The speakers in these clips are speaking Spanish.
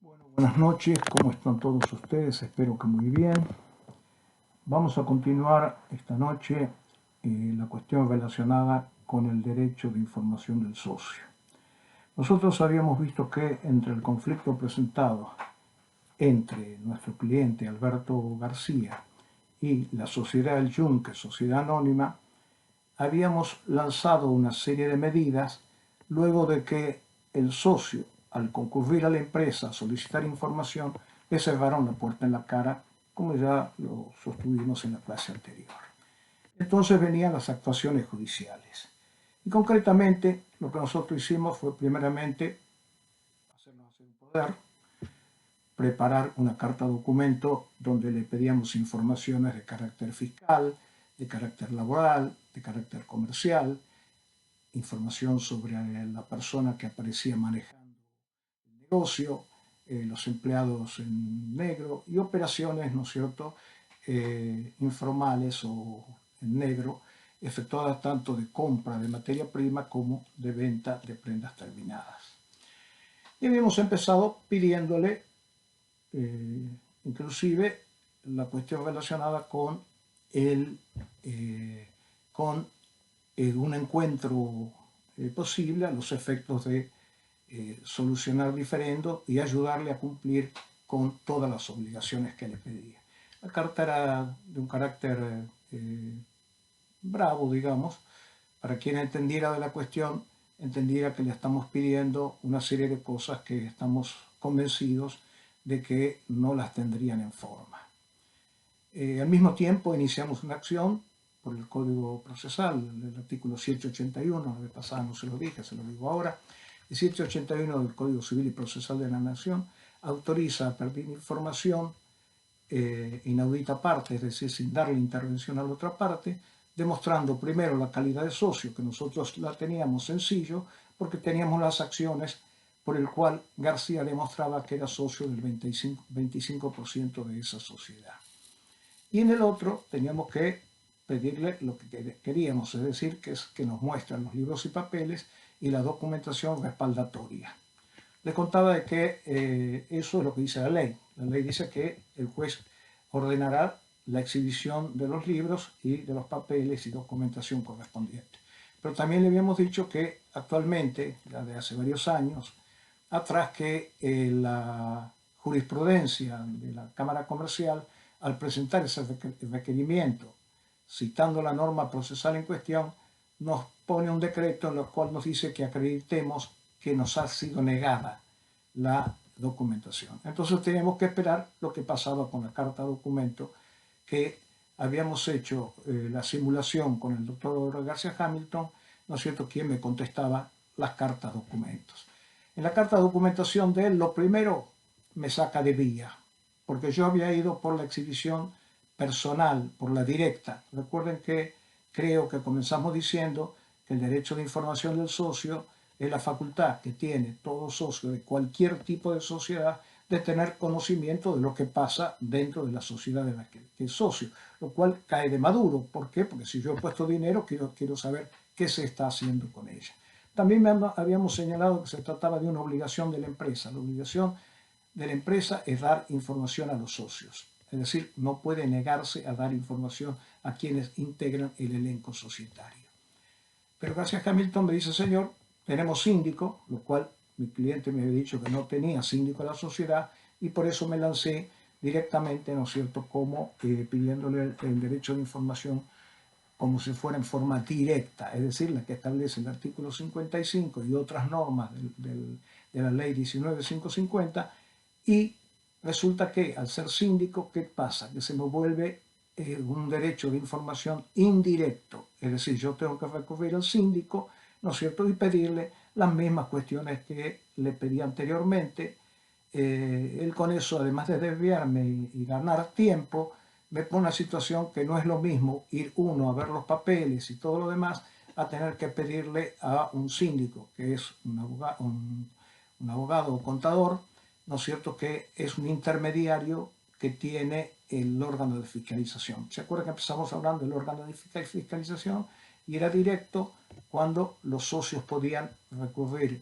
Bueno, buenas noches, ¿cómo están todos ustedes? Espero que muy bien. Vamos a continuar esta noche la cuestión relacionada con el derecho de información del socio. Nosotros habíamos visto que entre el conflicto presentado entre nuestro cliente Alberto García y la sociedad El Yunque, sociedad anónima, habíamos lanzado una serie de medidas luego de que el socio, al concurrir a la empresa a solicitar información, le cerraron la puerta en la cara, como ya lo sostuvimos en la clase anterior. Entonces venían las actuaciones judiciales. Y concretamente, lo que nosotros hicimos fue primeramente hacernos hacer un poder, preparar una carta documento donde le pedíamos informaciones de carácter fiscal, de carácter laboral, de carácter comercial, información sobre la persona que aparecía manejando el negocio, los empleados en negro y operaciones, ¿no es cierto?, informales o en negro, efectuadas tanto de compra de materia prima como de venta de prendas terminadas. Y habíamos empezado pidiéndole, inclusive, la cuestión relacionada con el, con un encuentro posible a los efectos de solucionar diferendo y ayudarle a cumplir con todas las obligaciones que le pedía. La carta era de un carácter bravo, digamos, para quien entendiera de la cuestión, entendiera que le estamos pidiendo una serie de cosas que estamos convencidos de que no las tendrían en forma. Al mismo tiempo iniciamos una acción por el Código Procesal, el artículo 781, la vez pasada no se lo dije, se lo digo ahora. El 781 del Código Civil y Procesal de la Nación autoriza a pedir información inaudita parte, es decir, sin darle intervención a la otra parte, demostrando primero la calidad de socio, que nosotros la teníamos sencillo, porque teníamos las acciones por el cual García demostraba que era socio del 25% de esa sociedad. Y en el otro teníamos que pedirle lo que queríamos, es decir, que es que nos muestran los libros y papeles y la documentación respaldatoria. Les contaba de que eso es lo que dice la ley. La ley dice que el juez ordenará la exhibición de los libros y de los papeles y documentación correspondiente. Pero también le habíamos dicho que actualmente, ya de hace varios años atrás, que la jurisprudencia de la Cámara Comercial, al presentar ese requerimiento, citando la norma procesal en cuestión, nos pone un decreto en el cual nos dice que acreditemos que nos ha sido negada la documentación. Entonces tenemos que esperar lo que pasaba con la carta documento, que habíamos hecho la simulación con el doctor García Hamilton, ¿no es cierto?, quien me contestaba las cartas documentos. En la carta de documentación de él, lo primero me saca de vía, porque yo había ido por la exhibición personal, por la directa. Recuerden que creo que comenzamos diciendo que el derecho de información del socio es la facultad que tiene todo socio de cualquier tipo de sociedad de tener conocimiento de lo que pasa dentro de la sociedad de la que es socio, lo cual cae de maduro. ¿Por qué? Porque si yo he puesto dinero, quiero saber qué se está haciendo con ella. También habíamos señalado que se trataba de una obligación de la empresa. La obligación de la empresa es dar información a los socios. Es decir, no puede negarse a dar información a quienes integran el elenco societario. Pero García Hamilton me dice, señor, tenemos síndico, lo cual mi cliente me había dicho que no tenía síndico de la sociedad, y por eso me lancé directamente, ¿no es cierto?, como pidiéndole el derecho de información como si fuera en forma directa, es decir, la que establece el artículo 55 y otras normas de la ley 19.550, y resulta que al ser síndico, ¿qué pasa? Que se me vuelve un derecho de información indirecto, es decir, yo tengo que recurrir al síndico, ¿no es cierto?, y pedirle las mismas cuestiones que le pedí anteriormente. Él con eso, además de desviarme y ganar tiempo, me pone una situación que no es lo mismo ir uno a ver los papeles y todo lo demás a tener que pedirle a un síndico, que es un abogado o contador, ¿no es cierto?, que es un intermediario que tiene el órgano de fiscalización. ¿Se acuerdan que empezamos hablando del órgano de fiscalización? Y era directo cuando los socios podían recurrir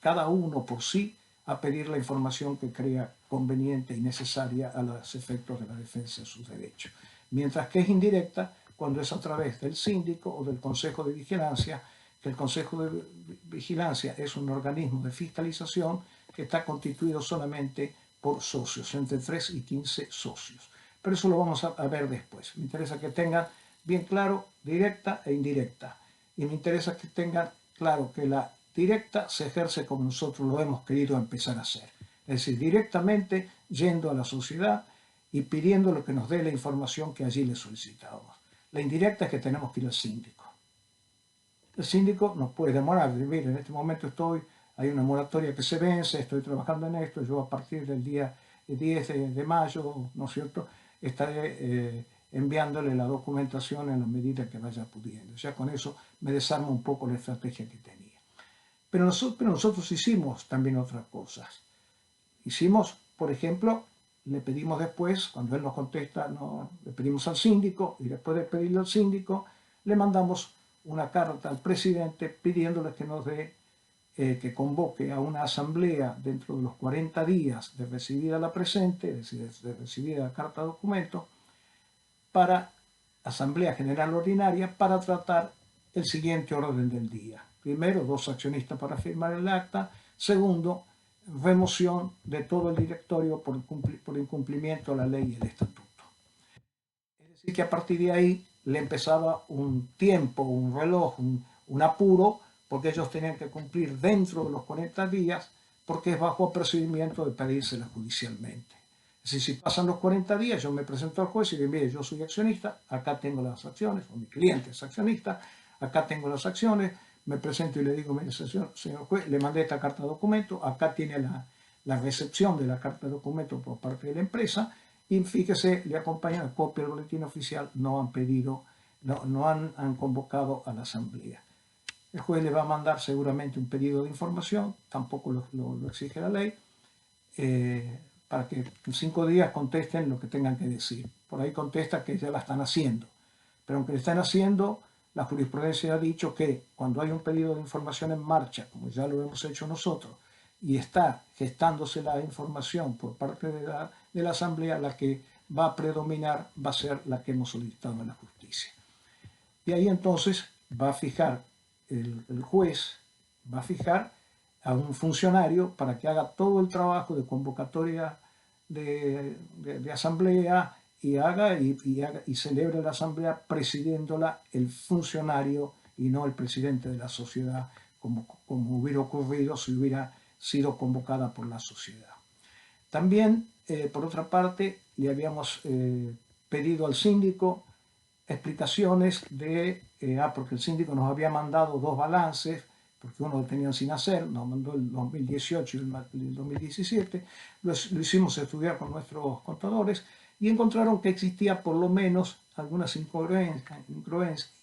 cada uno por sí a pedir la información que crea conveniente y necesaria a los efectos de la defensa de sus derechos. Mientras que es indirecta cuando es a través del síndico o del Consejo de Vigilancia, que el Consejo de Vigilancia es un organismo de fiscalización que está constituido solamente por socios, entre 3 y 15 socios. Pero eso lo vamos a ver después. Me interesa que tengan bien claro directa e indirecta. Y me interesa que tengan claro que la directa se ejerce como nosotros lo hemos querido empezar a hacer. Es decir, directamente yendo a la sociedad y pidiéndole que nos dé la información que allí le solicitábamos. La indirecta es que tenemos que ir al síndico. El síndico nos puede demorar. Mire, en este momento hay una moratoria que se vence, estoy trabajando en esto, yo a partir del día 10 de mayo, ¿no es cierto?, estaré enviándole la documentación en la medida que vaya pudiendo. Ya con eso me desarma un poco la estrategia que tenía. Pero nosotros hicimos también otras cosas. Hicimos, por ejemplo, le pedimos después, cuando él nos contesta, le pedimos al síndico, y después de pedirle al síndico, le mandamos una carta al presidente pidiéndole que nos dé, que convoque a una asamblea dentro de los 40 días de recibida la presente, es decir, de recibida la carta de documento, para Asamblea General Ordinaria para tratar el siguiente orden del día. Primero, 2 accionistas para firmar el acta. Segundo, remoción de todo el directorio por incumplimiento de la ley y el estatuto. Es decir, que a partir de ahí le empezaba un tiempo, un reloj, un apuro, porque ellos tenían que cumplir dentro de los 40 días, porque es bajo procedimiento de pedírsela judicialmente. Es decir, si pasan los 40 días, yo me presento al juez y le digo, mire, yo soy accionista, acá tengo las acciones, o mi cliente es accionista, acá tengo las acciones, me presento y le digo, mire, señor juez, le mandé esta carta de documento, acá tiene la recepción de la carta de documento por parte de la empresa, y fíjese, le acompaña la copia del boletín oficial, no han pedido, no han convocado a la asamblea. El juez le va a mandar seguramente un pedido de información, tampoco lo exige la ley, para que en 5 días contesten lo que tengan que decir. Por ahí contesta que ya la están haciendo. Pero aunque lo están haciendo, la jurisprudencia ha dicho que cuando hay un pedido de información en marcha, como ya lo hemos hecho nosotros, y está gestándose la información por parte de la Asamblea, la que va a predominar va a ser la que hemos solicitado en la justicia. Y ahí entonces va a fijar, el juez va a fijar a un funcionario para que haga todo el trabajo de convocatoria de asamblea y haga y celebre la asamblea presidiéndola el funcionario y no el presidente de la sociedad, como hubiera ocurrido si hubiera sido convocada por la sociedad. También, por otra parte, le habíamos pedido al síndico explicaciones porque el síndico nos había mandado 2 balances, porque uno lo tenían sin hacer, nos mandó el 2018 y el 2017, lo hicimos estudiar con nuestros contadores y encontraron que existía por lo menos algunas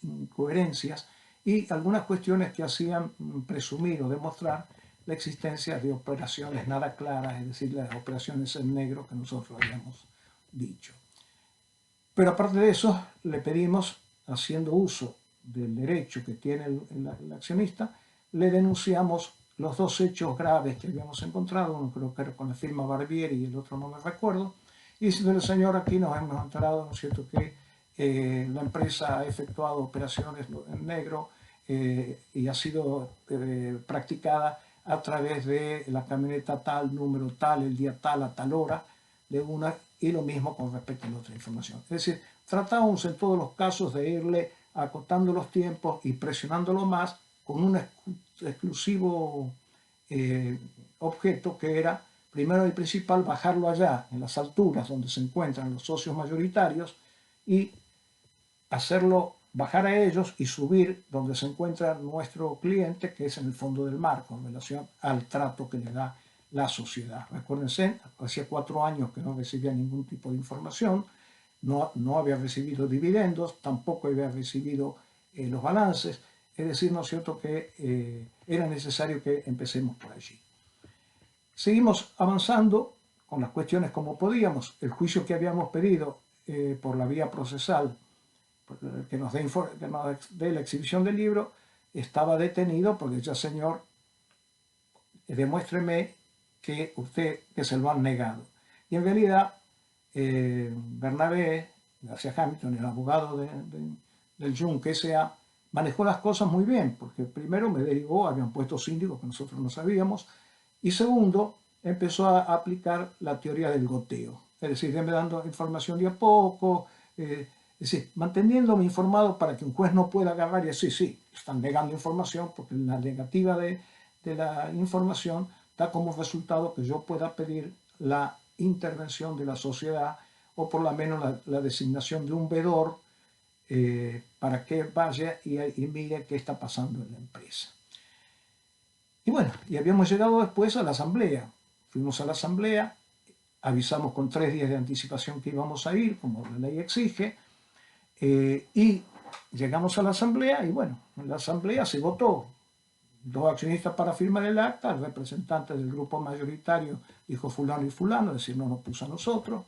incoherencias y algunas cuestiones que hacían presumir o demostrar la existencia de operaciones nada claras, es decir, las operaciones en negro que nosotros habíamos dicho. Pero aparte de eso, le pedimos, haciendo uso del derecho que tiene el accionista, le denunciamos los 2 hechos graves que habíamos encontrado, uno creo que era con la firma Barbieri y el otro no me recuerdo, y diciéndole, señor, aquí nos hemos enterado, ¿no es cierto?, que la empresa ha efectuado operaciones en negro y ha sido practicada a través de la camioneta tal, número tal, el día tal, a tal hora, de una, y lo mismo con respecto a la otra información. Es decir, tratamos en todos los casos de irle acotando los tiempos y presionándolo más con un exclusivo objeto que era, primero y principal, bajarlo allá, en las alturas donde se encuentran los socios mayoritarios y hacerlo bajar a ellos y subir donde se encuentra nuestro cliente, que es en el fondo del mar, con relación al trato que le da la sociedad. Recuérdense, hacía 4 años que no recibía ningún tipo de información, no había recibido dividendos, tampoco había recibido los balances, es decir, ¿no es cierto?, que era necesario que empecemos por allí. Seguimos avanzando con las cuestiones como podíamos. El juicio que habíamos pedido por la vía procesal, que nos dé la exhibición del libro, estaba detenido porque ya, señor, demuéstreme que se lo han negado. Y en realidad, Bernabé García Hamilton, el abogado del Yunque S.A., manejó las cosas muy bien, porque primero me derivó, habían puesto síndicos que nosotros no sabíamos, y segundo, empezó a aplicar la teoría del goteo, es decir, me dando información de a poco, es decir, manteniéndome informado para que un juez no pueda agarrar y decir, sí, están negando información, porque la negativa de la información da como resultado que yo pueda pedir la intervención de la sociedad o por lo menos la designación de un vedor para que vaya y mire qué está pasando en la empresa. Y bueno, y habíamos llegado después a la asamblea. Fuimos a la asamblea, avisamos con 3 días de anticipación que íbamos a ir, como la ley exige, y llegamos a la asamblea y bueno, en la asamblea se votó. 2 accionistas para firmar el acta, el representante del grupo mayoritario dijo fulano y fulano, es decir, no nos puso a nosotros.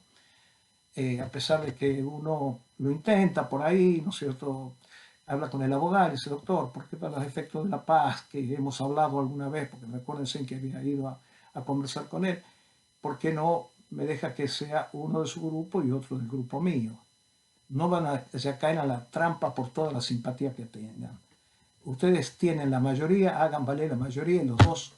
A pesar de que uno lo intenta por ahí, ¿no es cierto? Habla con el abogado y dice, doctor, ¿por qué para los efectos de la paz que hemos hablado alguna vez? Porque recuérdense que había ido a conversar con él, ¿por qué no me deja que sea uno de su grupo y otro del grupo mío? No van a, se caen a la trampa por toda la simpatía que tengan. Ustedes tienen la mayoría, hagan valer la mayoría, y los 2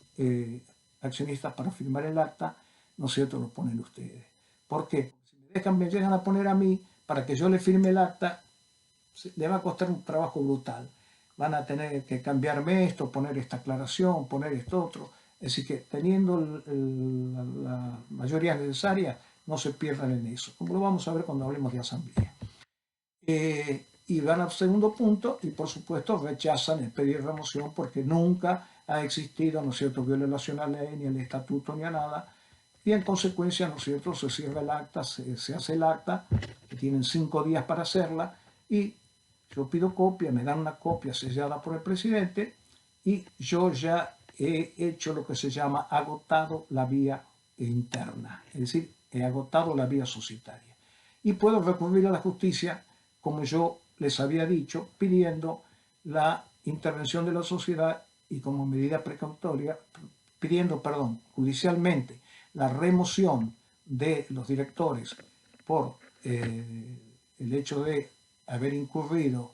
accionistas para firmar el acta, ¿no es cierto?, lo ponen ustedes. ¿Por qué? Si me llegan a poner a mí para que yo le firme el acta, le va a costar un trabajo brutal. Van a tener que cambiarme esto, poner esta aclaración, poner esto otro. Así que teniendo la mayoría necesaria, no se pierdan en eso, como lo vamos a ver cuando hablemos de asamblea. Y van al segundo punto y por supuesto rechazan el pedir remoción porque nunca ha existido, ¿no es cierto?, violación a la ley, ni al estatuto, ni a nada. Y en consecuencia, ¿no es cierto?, se cierra el acta, se hace el acta, que tienen 5 días para hacerla, y yo pido copia, me dan una copia sellada por el presidente, y yo ya he hecho lo que se llama agotado la vía interna, es decir, he agotado la vía societaria. Y puedo recurrir a la justicia, como yo les había dicho, pidiendo la intervención de la sociedad y como medida precautoria, pidiendo, perdón, judicialmente la remoción de los directores por el hecho de haber incurrido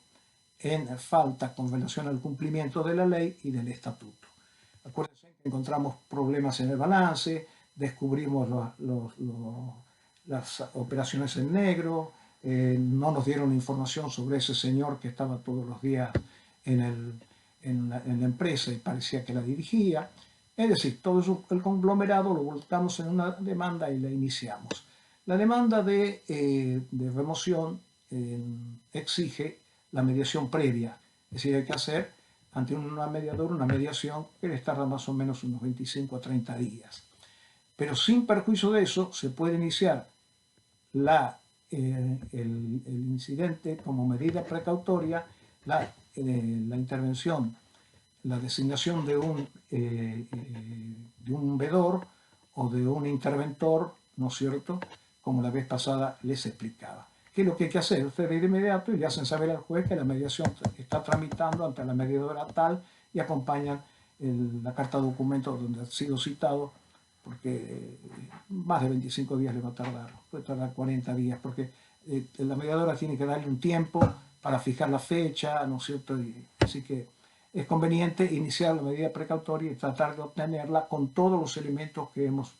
en falta con relación al cumplimiento de la ley y del estatuto. Acuérdense que encontramos problemas en el balance, descubrimos las operaciones en negro, no nos dieron información sobre ese señor que estaba todos los días en la empresa y parecía que la dirigía. Es decir, todo eso, el conglomerado lo volcamos en una demanda y la iniciamos. La demanda de remoción exige la mediación previa, es decir, hay que hacer ante una mediadora una mediación que les tarda más o menos unos 25 a 30 días. Pero sin perjuicio de eso, se puede iniciar el incidente como medida precautoria, la intervención, la designación de un vedor o de un interventor, ¿no es cierto?, como la vez pasada les explicaba. ¿Qué es lo que hay que hacer? Ustedes de inmediato y le hacen saber al juez que la mediación está tramitando ante la mediadora tal y acompañan la carta de documento donde ha sido citado, porque más de 25 días le va a tardar, puede tardar 40 días, porque la mediadora tiene que darle un tiempo para fijar la fecha, ¿no es cierto? Así que es conveniente iniciar la medida precautoria y tratar de obtenerla con todos los elementos que hemos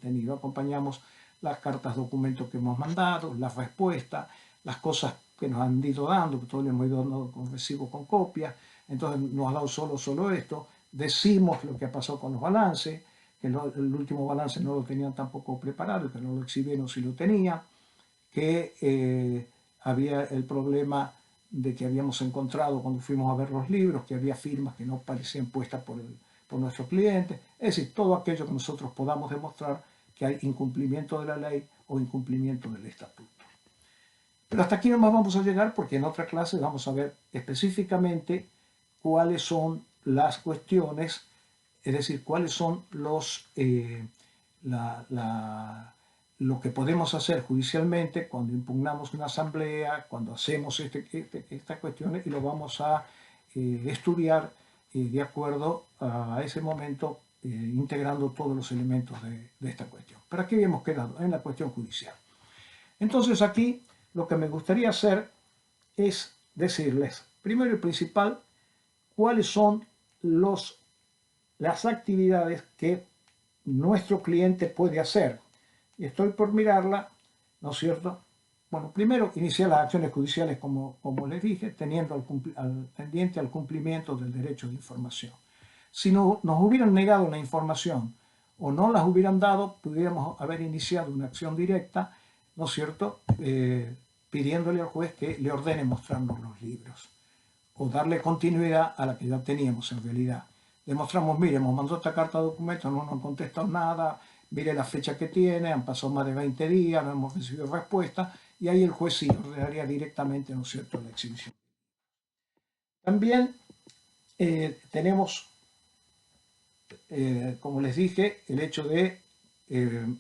tenido. Acompañamos las cartas documentos que hemos mandado, las respuestas, las cosas que nos han ido dando, que todos le hemos ido dando con recibo con copia, entonces nos ha dado solo esto, decimos lo que ha pasado con los balances, que el último balance no lo tenían tampoco preparado, que no lo exhibieron si lo tenía, que había el problema de que habíamos encontrado cuando fuimos a ver los libros, que había firmas que no parecían puestas por nuestros clientes, es decir, todo aquello que nosotros podamos demostrar que hay incumplimiento de la ley o incumplimiento del estatuto. Pero hasta aquí no más vamos a llegar porque en otra clase vamos a ver específicamente cuáles son las cuestiones, es decir, cuáles son lo que podemos hacer judicialmente cuando impugnamos una asamblea, cuando hacemos estas cuestiones, y lo vamos a estudiar de acuerdo a ese momento integrando todos los elementos de esta cuestión. Pero aquí habíamos quedado en la cuestión judicial. Entonces aquí lo que me gustaría hacer es decirles, primero y principal, cuáles son las actividades que nuestro cliente puede hacer. Y estoy por mirarla, ¿no es cierto? Bueno, primero iniciar las acciones judiciales, como les dije, teniendo pendiente al cumplimiento del derecho de información. Si no, nos hubieran negado la información o no las hubieran dado, pudiéramos haber iniciado una acción directa, ¿no es cierto?, pidiéndole al juez que le ordene mostrarnos los libros o darle continuidad a la que ya teníamos en realidad. Demostramos, mire, hemos mandado esta carta de documento, no nos han contestado nada, mire la fecha que tiene, han pasado más de 20 días, no hemos recibido respuesta, y ahí el juez sí ordenaría directamente, ¿no es cierto?, la exhibición. También tenemos, como les dije, el hecho de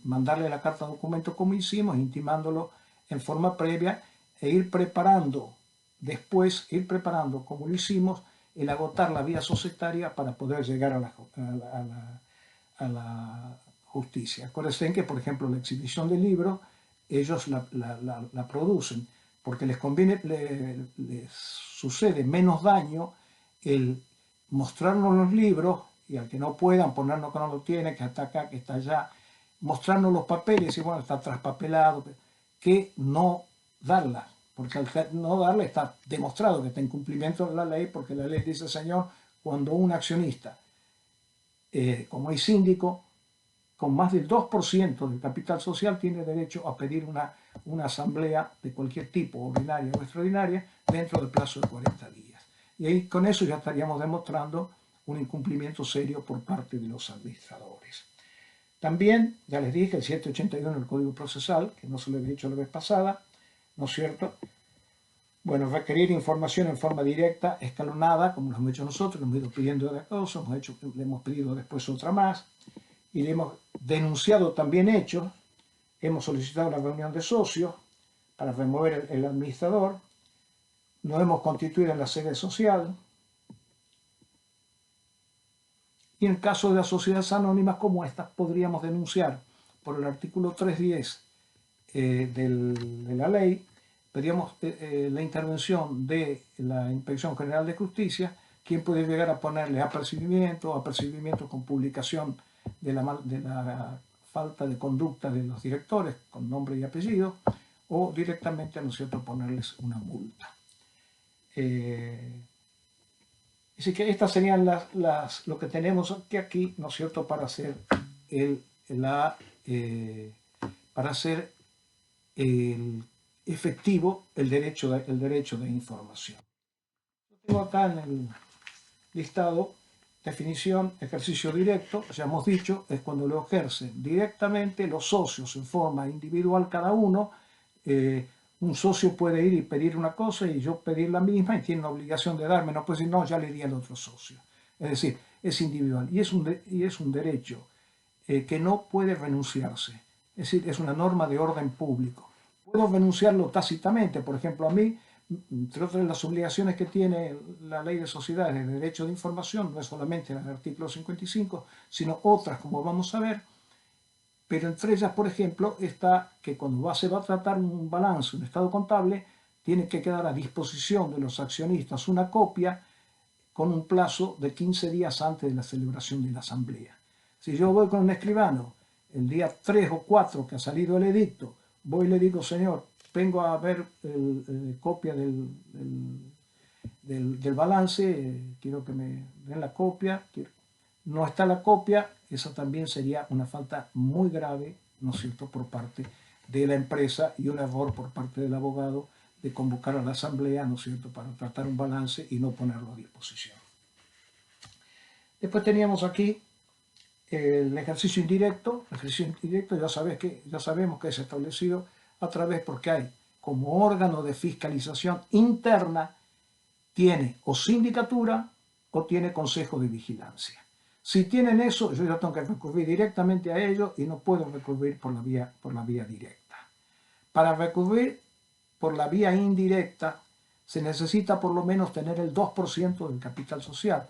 mandarle la carta de documento como hicimos, intimándolo en forma previa e ir preparando, después ir preparando como lo hicimos, el agotar la vía societaria para poder llegar a la justicia. Acuérdense que, por ejemplo, la exhibición del libro, ellos la producen, porque les conviene, les sucede menos daño el mostrarnos los libros, y al que no puedan ponernos que no lo tiene, que está acá, que está allá, mostrarnos los papeles y bueno, está traspapelado, que no darla, porque al no darla está demostrado que está en cumplimiento de la ley, porque la ley dice, señor, cuando un accionista, como hay síndico, con más del 2% del capital social, tiene derecho a pedir una asamblea de cualquier tipo, ordinaria o extraordinaria, dentro del plazo de 40 días. Y ahí con eso ya estaríamos demostrando un incumplimiento serio por parte de los administradores. También, ya les dije, el 781 del Código Procesal, que no se lo había dicho la vez pasada, ¿no es cierto? Bueno, requerir información en forma directa, escalonada, como lo hemos hecho nosotros, le hemos ido pidiendo de cosas, le hemos pedido después otra más, y le hemos denunciado también hechos, hemos solicitado una reunión de socios para remover el administrador, nos hemos constituido en la sede social, y en caso de las sociedades anónimas como estas, podríamos denunciar por el artículo 310 de la ley, pedíamos la intervención de la Inspección General de Justicia, quien puede llegar a ponerle apercibimiento con publicación de la falta de conducta de los directores con nombre y apellido, o directamente, ¿no es cierto?, ponerles una multa. Así que estas serían lo que tenemos aquí, ¿no es cierto?, para hacer efectivo el derecho de información. Tengo acá en el listado definición, ejercicio directo, ya hemos dicho, es cuando lo ejercen directamente los socios en forma individual cada uno. Un socio puede ir y pedir una cosa y yo pedir la misma y tiene la obligación de darme, no puede decir, no, ya le di al otro socio. Es decir, es individual y es un derecho que no puede renunciarse. Es decir, es una norma de orden público. Puedo renunciarlo tácitamente, por ejemplo, a mí, entre otras las obligaciones que tiene la ley de sociedades de derecho de información, no es solamente el artículo 55, sino otras, como vamos a ver, pero entre ellas, por ejemplo, está que cuando se va a tratar un balance, un estado contable, tiene que quedar a disposición de los accionistas una copia con un plazo de 15 días antes de la celebración de la asamblea. Si yo voy con un escribano el día 3 o 4 que ha salido el edicto, voy y le digo, señor, vengo a ver copia del balance, quiero que me den la copia, no está la copia, esa también sería una falta muy grave, ¿no es cierto?, por parte de la empresa y un error por parte del abogado de convocar a la asamblea, ¿no es cierto?, para tratar un balance y no ponerlo a disposición. Después teníamos aquí el ejercicio indirecto. El ejercicio indirecto ya sabemos que es establecido a través porque hay como órgano de fiscalización interna, tiene o sindicatura o tiene consejo de vigilancia. Si tienen eso, yo ya tengo que recurrir directamente a ellos y no puedo recurrir por la vía directa. Para recurrir por la vía indirecta se necesita por lo menos tener el 2% del capital social.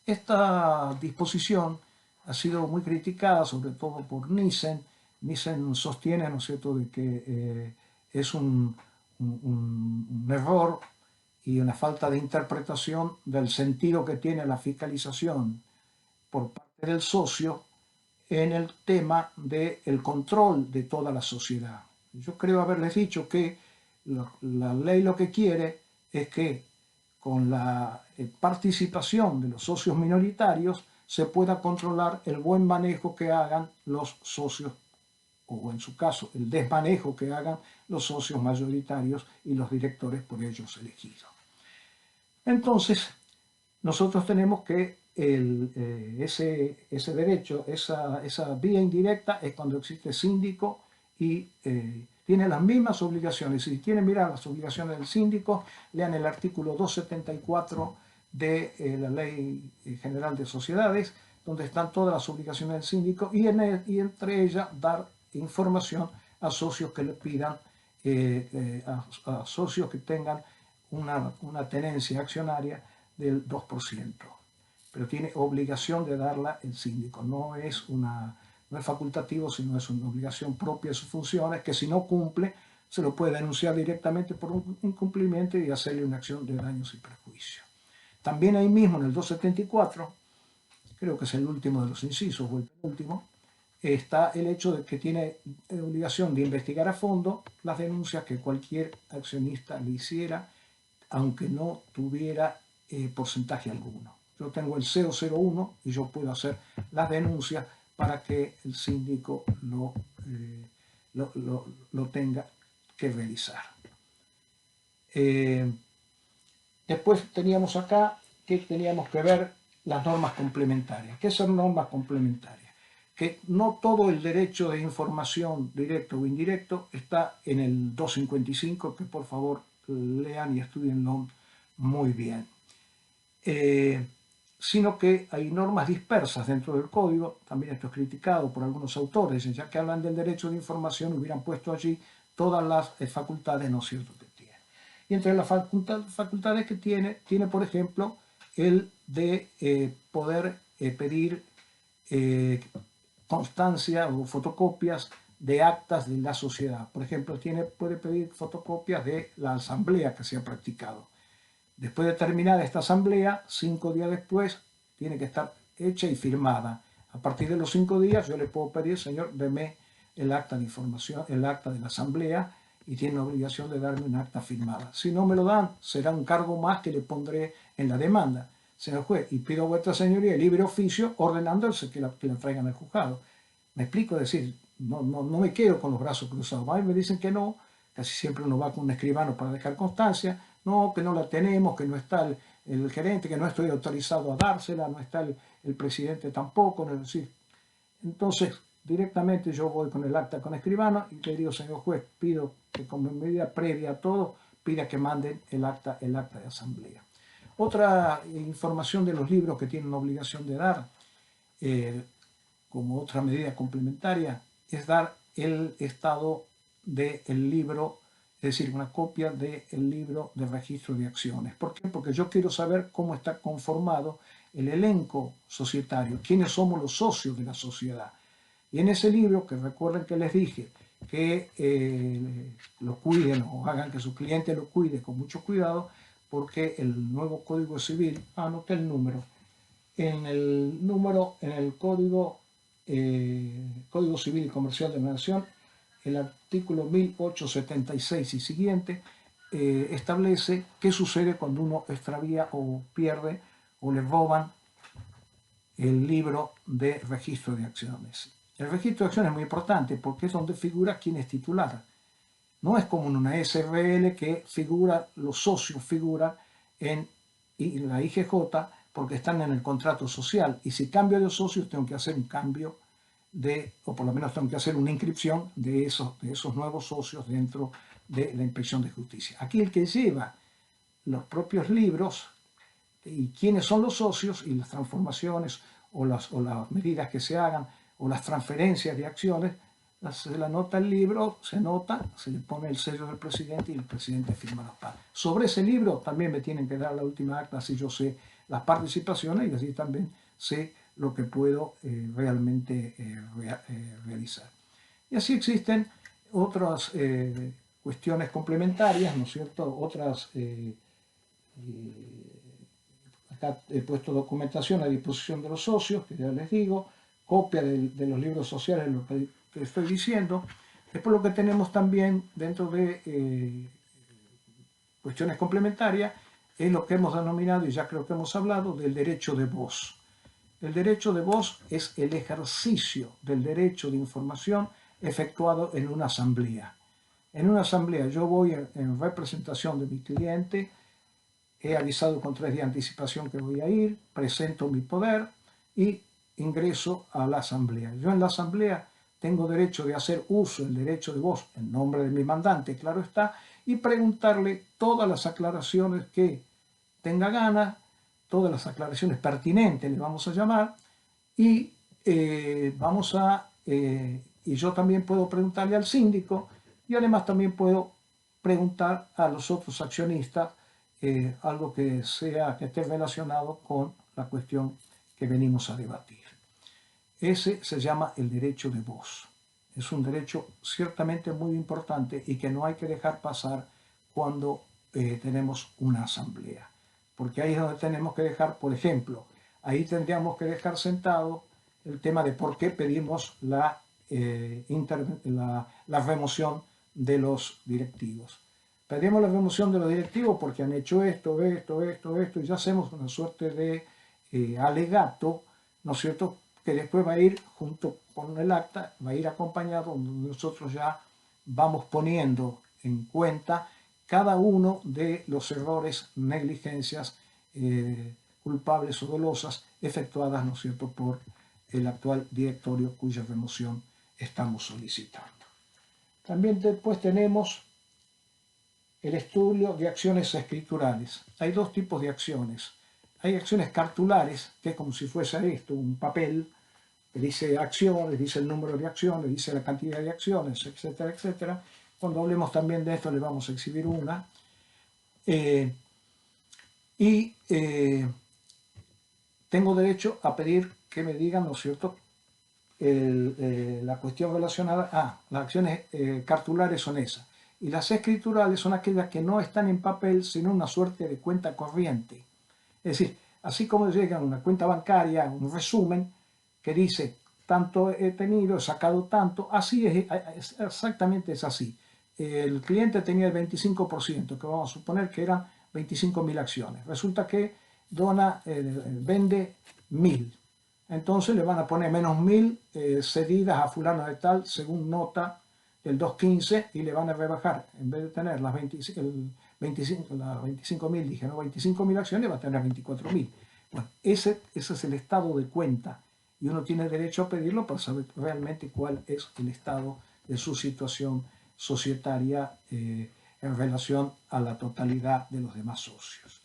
Esta disposición ha sido muy criticada, sobre todo por Nissen. Nissen sostiene, ¿no es cierto?, de que es un error y una falta de interpretación del sentido que tiene la fiscalización por parte del socio en el tema del control de toda la sociedad. Yo creo haberles dicho que la ley lo que quiere es que con la participación de los socios minoritarios se pueda controlar el buen manejo que hagan los socios, o en su caso el desmanejo que hagan los socios mayoritarios y los directores por ellos elegidos. Entonces, nosotros tenemos que ese derecho, esa vía indirecta es cuando existe síndico y tiene las mismas obligaciones. Si quieren mirar las obligaciones del síndico, lean el artículo 274 de la Ley General de Sociedades, donde están todas las obligaciones del síndico y entre ellas dar información a socios que le pidan, a socios que tengan una tenencia accionaria del 2%. Pero tiene obligación de darla el síndico. No es facultativo, sino es una obligación propia de sus funciones, que si no cumple, se lo puede denunciar directamente por un incumplimiento y hacerle una acción de daños y perjuicios. También ahí mismo, en el 274, creo que es el último de los incisos, o el penúltimo, está el hecho de que tiene obligación de investigar a fondo las denuncias que cualquier accionista le hiciera, aunque no tuviera porcentaje alguno. Yo tengo el 001 y yo puedo hacer las denuncias para que el síndico lo tenga que realizar. Después teníamos acá que teníamos que ver las normas complementarias. ¿Qué son normas complementarias? Que no todo el derecho de información directo o indirecto está en el 255, que por favor lean y estudienlo muy bien. Sino que hay normas dispersas dentro del código. También esto es criticado por algunos autores, ya que hablan del derecho de información, hubieran puesto allí todas las facultades, ¿no es cierto?, que tiene. Y entre las facultades que tiene, por ejemplo, el de poder pedir constancia o fotocopias de actas de la sociedad. Por ejemplo, puede pedir fotocopias de la asamblea que se ha practicado. Después de terminar esta asamblea, 5 días después, tiene que estar hecha y firmada. A partir de los 5 días, yo le puedo pedir, señor, deme el acta de información, el acta de la asamblea, y tiene la obligación de darme un acta firmada. Si no me lo dan, será un cargo más que le pondré en la demanda. Señor juez, y pido a vuestra señoría el libre oficio ordenándose que la traigan al juzgado. ¿Me explico? Es decir, no me quedo con los brazos cruzados. A mí me dicen que no, casi siempre uno va con un escribano para dejar constancia. No, que no la tenemos, que no está el gerente, que no estoy autorizado a dársela, no está el presidente tampoco. Es decir, entonces, directamente yo voy con el acta con escribano y le digo, señor juez, pido que como medida previa a todo, pida que manden el acta de asamblea. Otra información de los libros que tienen obligación de dar, como otra medida complementaria, es dar el estado del libro, es decir, una copia del libro de registro de acciones. ¿Por qué? Porque yo quiero saber cómo está conformado el elenco societario, quiénes somos los socios de la sociedad. Y en ese libro, que recuerden que les dije que lo cuiden o hagan que su cliente lo cuide con mucho cuidado, porque el nuevo Código Civil, anoté el número, en el Código Civil y Comercial de la Nación, el artículo 1876 y siguiente, establece qué sucede cuando uno extravía o pierde o le roban el libro de registro de acciones. El registro de acciones es muy importante porque es donde figura quién es titular. No es como en una SRL que los socios figuran en la IGJ porque están en el contrato social. Y si cambio de socios, tengo que hacer un cambio o por lo menos tengo que hacer una inscripción de esos nuevos socios dentro de la Inspección de Justicia. Aquí el que lleva los propios libros y quiénes son los socios y las transformaciones o las medidas que se hagan o las transferencias de acciones, se la nota el libro, se nota, se le pone el sello del presidente y el presidente firma las partes. Sobre ese libro también me tienen que dar la última acta si yo sé las participaciones y así también sé lo que puedo realmente realizar. Y así existen otras cuestiones complementarias, ¿no es cierto? Otras, acá he puesto documentación a disposición de los socios, que ya les digo, copia de los libros sociales, lo que estoy diciendo. Después lo que tenemos también dentro de cuestiones complementarias es lo que hemos denominado, y ya creo que hemos hablado, del derecho de voz. El derecho de voz es el ejercicio del derecho de información efectuado en una asamblea. En una asamblea yo voy en representación de mi cliente, he avisado con 3 días de anticipación que voy a ir, presento mi poder y ingreso a la asamblea. Yo en la asamblea tengo derecho de hacer uso del derecho de voz en nombre de mi mandante, claro está, y preguntarle todas las aclaraciones que tenga ganas, todas las aclaraciones pertinentes, le vamos a llamar, y y yo también puedo preguntarle al síndico y además también puedo preguntar a los otros accionistas algo que esté relacionado con la cuestión que venimos a debatir. Ese se llama el derecho de voz. Es un derecho ciertamente muy importante y que no hay que dejar pasar cuando tenemos una asamblea. Porque ahí es donde tenemos que dejar, por ejemplo, ahí tendríamos que dejar sentado el tema de por qué pedimos la remoción de los directivos. Pedimos la remoción de los directivos porque han hecho esto, y ya hacemos una suerte de alegato, ¿no es cierto?, que después va a ir junto con el acta, va a ir acompañado, donde nosotros ya vamos poniendo en cuenta cada uno de los errores, negligencias, culpables o dolosas efectuadas, ¿no es cierto?, por el actual directorio cuya remoción estamos solicitando. También después tenemos el estudio de acciones escriturales. Hay 2 tipos de acciones. Hay acciones cartulares, que es como si fuese esto, un papel que dice acciones, dice el número de acciones, dice la cantidad de acciones, etcétera, etcétera. Cuando hablemos también de esto, le vamos a exhibir una. Tengo derecho a pedir que me digan, ¿no es cierto?, la cuestión relacionada, las acciones cartulares son esas. Y las escriturales son aquellas que no están en papel, sino una suerte de cuenta corriente. Es decir, así como llega una cuenta bancaria, un resumen que dice, tanto he tenido, he sacado tanto, así exactamente es así. El cliente tenía el 25%, que vamos a suponer que eran 25.000 acciones. Resulta que vende 1.000. Entonces le van a poner menos 1.000 cedidas a fulano de tal, según nota del 215, y le van a rebajar, en vez de tener las 25.000, dije, ¿no? 25.000 acciones, va a tener 24.000. Bueno, ese es el estado de cuenta, y uno tiene derecho a pedirlo para saber realmente cuál es el estado de su situación societaria en relación a la totalidad de los demás socios.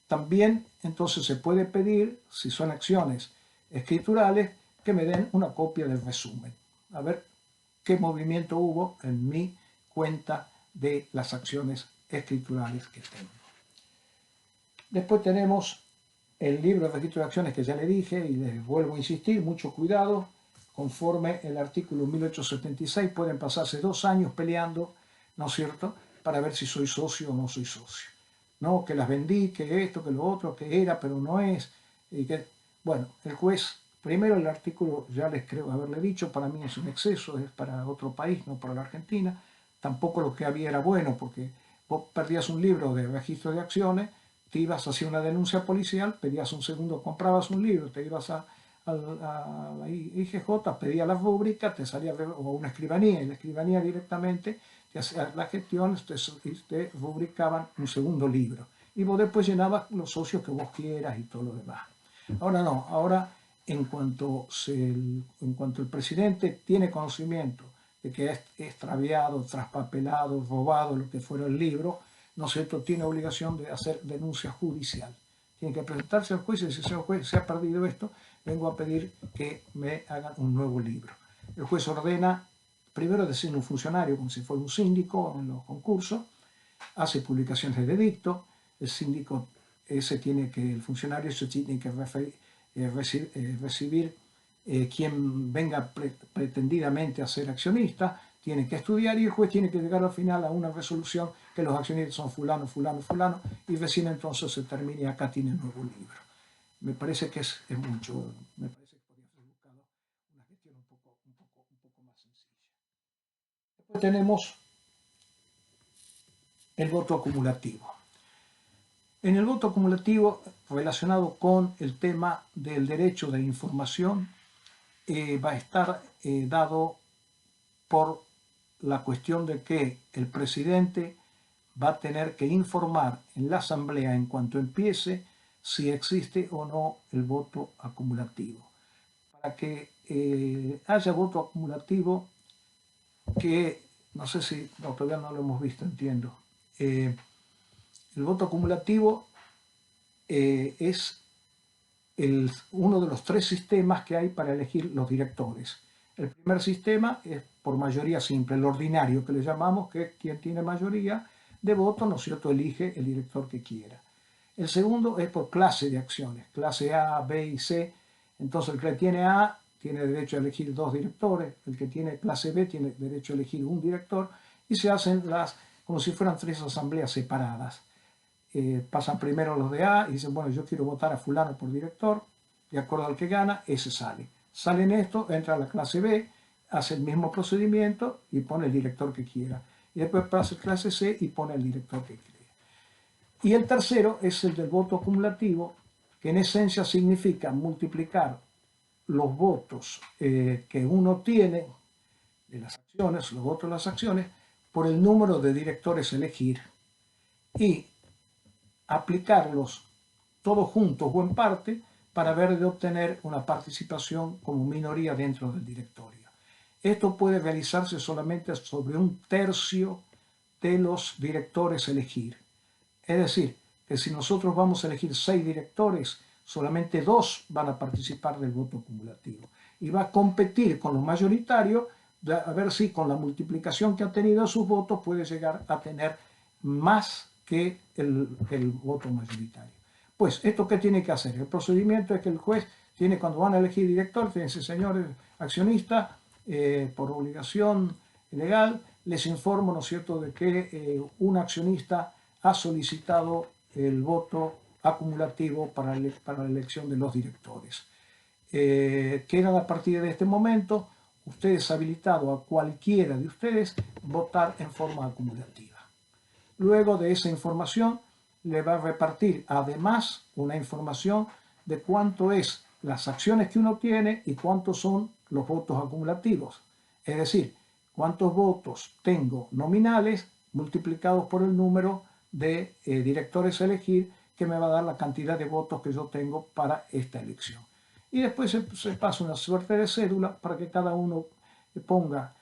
También entonces se puede pedir, si son acciones escriturales, que me den una copia del resumen. A ver qué movimiento hubo en mi cuenta de las acciones escriturales que tengo. Después tenemos el libro de registro de acciones que ya le dije y les vuelvo a insistir, mucho cuidado. Conforme el artículo 1876 pueden pasarse 2 años peleando, ¿no es cierto?, para ver si soy socio o no soy socio. No, que las vendí, que esto, que lo otro, que era, pero no es. Y que, bueno, el juez, primero el artículo, ya les creo haberle dicho, para mí es un exceso, es para otro país, no para la Argentina. Tampoco lo que había era bueno, porque vos perdías un libro de registro de acciones, te ibas a hacer una denuncia policial, pedías un segundo, comprabas un libro, te ibas a la IGJ, pedías la rúbrica, te salía, o una escribanía, y la escribanía directamente te hacía la gestión, te rubricaban un segundo libro. Y vos después llenabas los socios que vos quieras y todo lo demás. Ahora no, ahora en cuanto el presidente tiene conocimiento de que es extraviado, traspapelado, robado, lo que fuera el libro, ¿no es cierto?, tiene obligación de hacer denuncia judicial. Tiene que presentarse al juez y decir, señor juez, se ha perdido esto, vengo a pedir que me hagan un nuevo libro. El juez ordena, primero designa un funcionario, como si fuera un síndico en los concursos, hace publicaciones de edicto, el síndico el funcionario se tiene que recibir quien venga pretendidamente a ser accionista, tiene que estudiar y el juez tiene que llegar al final a una resolución que los accionistas son fulano, fulano, fulano, y recién entonces se termina y acá tiene un nuevo libro. Me parece que es mucho, me parece que podría haber buscado una gestión un poco más sencilla. Después tenemos el voto acumulativo. En el voto acumulativo, relacionado con el tema del derecho de información, va a estar dado por la cuestión de que el presidente va a tener que informar en la asamblea en cuanto empiece si existe o no el voto acumulativo. Para que haya voto acumulativo, que no sé si todavía no lo hemos visto, entiendo. El voto acumulativo es uno de los 3 sistemas que hay para elegir los directores. El primer sistema es por mayoría simple, el ordinario que le llamamos, que es quien tiene mayoría de votos, ¿no es cierto?, elige el director que quiera. El segundo es por clase de acciones, clase A, B y C. Entonces el que tiene A tiene derecho a elegir 2 directores, el que tiene clase B tiene derecho a elegir un director, y se hacen como si fueran 3 asambleas separadas. Pasan primero los de A y dicen, bueno, yo quiero votar a fulano por director, de acuerdo al que gana, ese sale. Sale en esto, entra a la clase B, hace el mismo procedimiento y pone el director que quiera. Y después pasa a clase C y pone el director que quiera. Y el tercero es el del voto acumulativo, que en esencia significa multiplicar los votos que uno tiene de las acciones, los votos de las acciones, por el número de directores a elegir y aplicarlos todos juntos o en parte para ver de obtener una participación como minoría dentro del directorio. Esto puede realizarse solamente sobre 1/3 de los directores a elegir. Es decir, que si nosotros vamos a elegir 6 directores, solamente 2 van a participar del voto acumulativo. Y va a competir con los mayoritarios a ver si con la multiplicación que ha tenido sus votos puede llegar a tener más que el voto mayoritario. Pues, ¿esto qué tiene que hacer? El procedimiento es que el juez tiene, cuando van a elegir director, fíjense, señores accionistas, por obligación legal, les informo, ¿no es cierto?, de que un accionista ha solicitado el voto acumulativo para la elección de los directores. Quedan a partir de este momento ustedes habilitados a cualquiera de ustedes votar en forma acumulativa. Luego de esa información le va a repartir además una información de cuánto es las acciones que uno tiene y cuántos son los votos acumulativos. Es decir, cuántos votos tengo nominales multiplicados por el número de directores a elegir, que me va a dar la cantidad de votos que yo tengo para esta elección. Y después se pasa una suerte de cédula para que cada uno ponga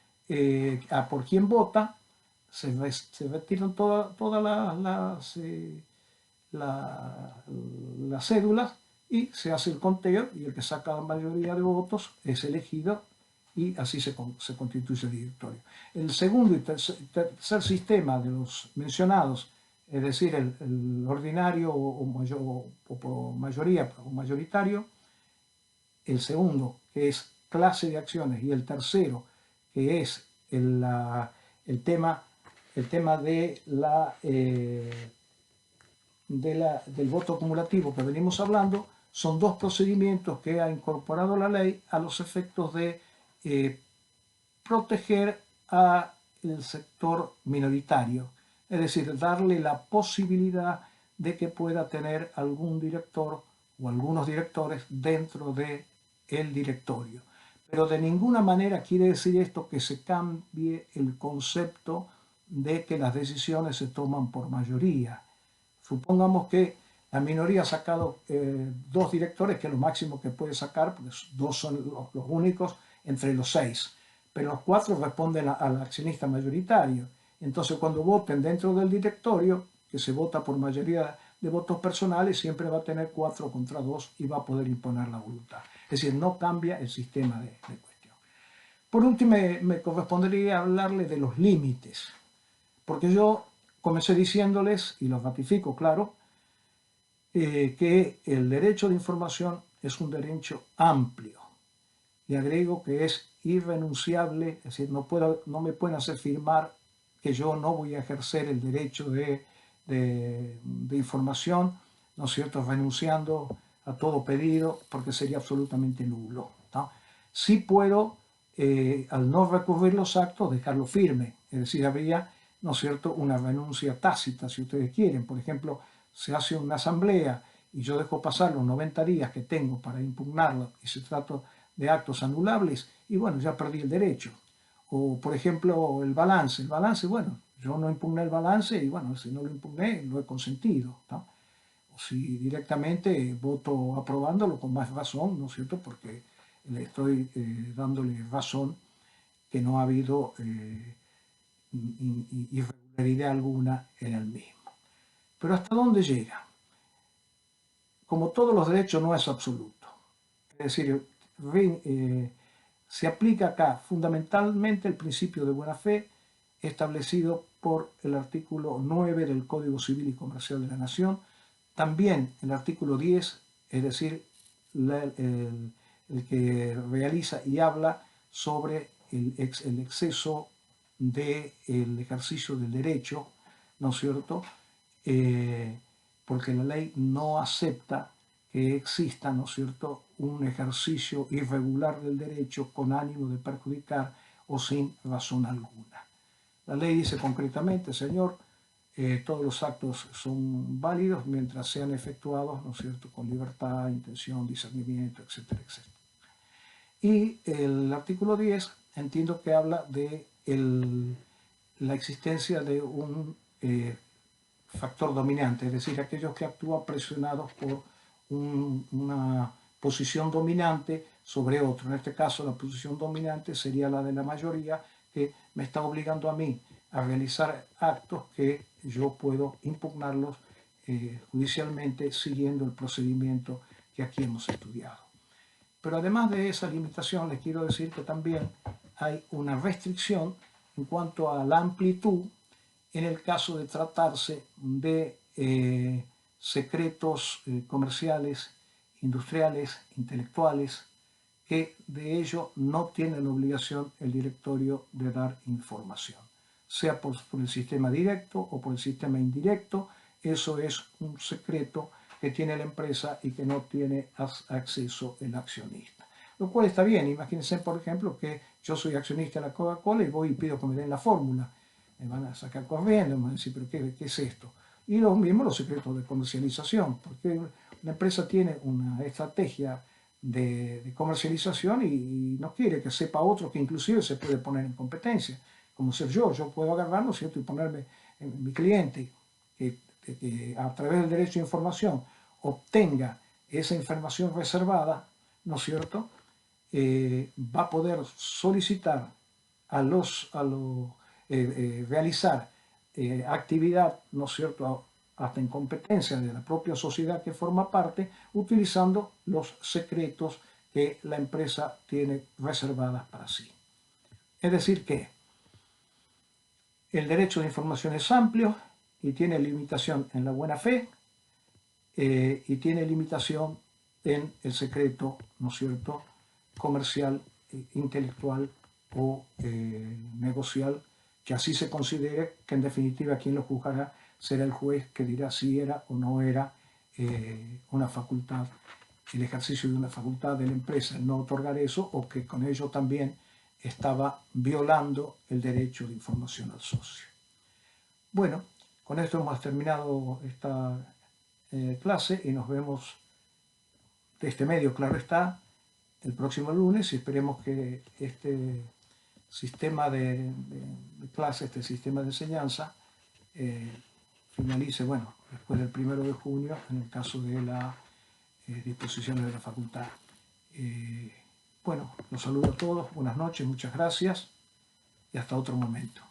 a por quién vota, se retiran todas las cédulas y se hace el conteo y el que saca la mayoría de votos es elegido y así se constituye el directorio. El segundo y tercer sistema de los mencionados, es decir, el ordinario o por mayoría o mayoritario, el segundo, que es clase de acciones, y el tercero, que es el tema del voto acumulativo que venimos hablando, son 2 procedimientos que ha incorporado la ley a los efectos de proteger al sector minoritario, es decir, darle la posibilidad de que pueda tener algún director o algunos directores dentro del directorio. Pero de ninguna manera quiere decir esto que se cambie el concepto de que las decisiones se toman por mayoría. Supongamos que la minoría ha sacado 2 directores, que es lo máximo que puede sacar, porque 2 son los únicos entre los 6, pero los 4 responden al accionista mayoritario. Entonces, cuando voten dentro del directorio, que se vota por mayoría de votos personales, siempre va a tener 4 contra 2 y va a poder imponer la voluntad. Es decir, no cambia el sistema de cuestión. Por último, me correspondería hablarle de los límites, porque yo comencé diciéndoles, y los ratifico, claro, que el derecho de información es un derecho amplio. Y agrego que es irrenunciable, es decir, no me pueden hacer firmar que yo no voy a ejercer el derecho de información, ¿no es cierto?, renunciando a todo pedido, porque sería absolutamente nulo, ¿no? Sí puedo, al no recurrir los actos, dejarlo firme, es decir, habría, ¿no es cierto?, una renuncia tácita, si ustedes quieren. Por ejemplo, se hace una asamblea y yo dejo pasar los 90 días que tengo para impugnarlo y se trata de actos anulables, y bueno, ya perdí el derecho. O, por ejemplo, el balance, bueno, yo no impugné el balance y bueno, si no lo impugné, lo he consentido, ¿no? O si directamente voto aprobándolo con más razón, ¿no es cierto? Porque le estoy dándole razón que no ha habido irregularidad alguna en el mismo. Pero ¿hasta dónde llega? Como todos los derechos, no es absoluto. Es decir, se aplica acá fundamentalmente el principio de buena fe establecido por el artículo 9 del Código Civil y Comercial de la Nación, también el artículo 10, es decir, el que realiza y habla sobre el exceso del ejercicio del derecho, ¿no es cierto? Porque la ley no acepta que exista, ¿no es cierto?, un ejercicio irregular del derecho con ánimo de perjudicar o sin razón alguna. La ley dice concretamente, señor, todos los actos son válidos mientras sean efectuados, ¿no es cierto?, con libertad, intención, discernimiento, etcétera, etcétera. Y el artículo 10 entiendo que habla de la existencia de un factor dominante, es decir, aquellos que actúan presionados por una posición dominante sobre otro. En este caso, la posición dominante sería la de la mayoría, que me está obligando a mí a realizar actos que yo puedo impugnarlos judicialmente siguiendo el procedimiento que aquí hemos estudiado. Pero además de esa limitación, les quiero decir que también hay una restricción en cuanto a la amplitud en el caso de tratarse de secretos comerciales, industriales, intelectuales, que de ello no tiene la obligación el directorio de dar información, sea por el sistema directo o por el sistema indirecto. Eso es un secreto que tiene la empresa y que no tiene acceso el accionista. Lo cual está bien. Imagínense, por ejemplo, que yo soy accionista de la Coca-Cola y voy y pido que me den la fórmula. Me van a sacar corriendo, me van a decir, pero ¿qué es esto? Y lo mismo los secretos de comercialización, porque una empresa tiene una estrategia de comercialización y no quiere que sepa otro que inclusive se puede poner en competencia, como ser yo puedo agarrar, ¿no es cierto?, y ponerme en mi cliente que a través del derecho de información obtenga esa información reservada, ¿no es cierto?, va a poder solicitar realizar actividad, ¿no es cierto?, hasta en competencia de la propia sociedad que forma parte, utilizando los secretos que la empresa tiene reservadas para sí. Es decir que el derecho de información es amplio y tiene limitación en la buena fe y tiene limitación en el secreto, ¿no es cierto?, comercial, intelectual o negocial, que así se considere, que en definitiva quien lo juzgará será el juez, que dirá si era o no era una facultad, el ejercicio de una facultad de la empresa, no otorgar eso, o que con ello también estaba violando el derecho de información al socio. Bueno, con esto hemos terminado esta clase y nos vemos de este medio, claro está, el próximo lunes, y esperemos que este sistema de clase, este sistema de enseñanza, finalice, bueno, después del 1 de junio, en el caso de las disposiciones de la facultad. Bueno, los saludo a todos, buenas noches, muchas gracias y hasta otro momento.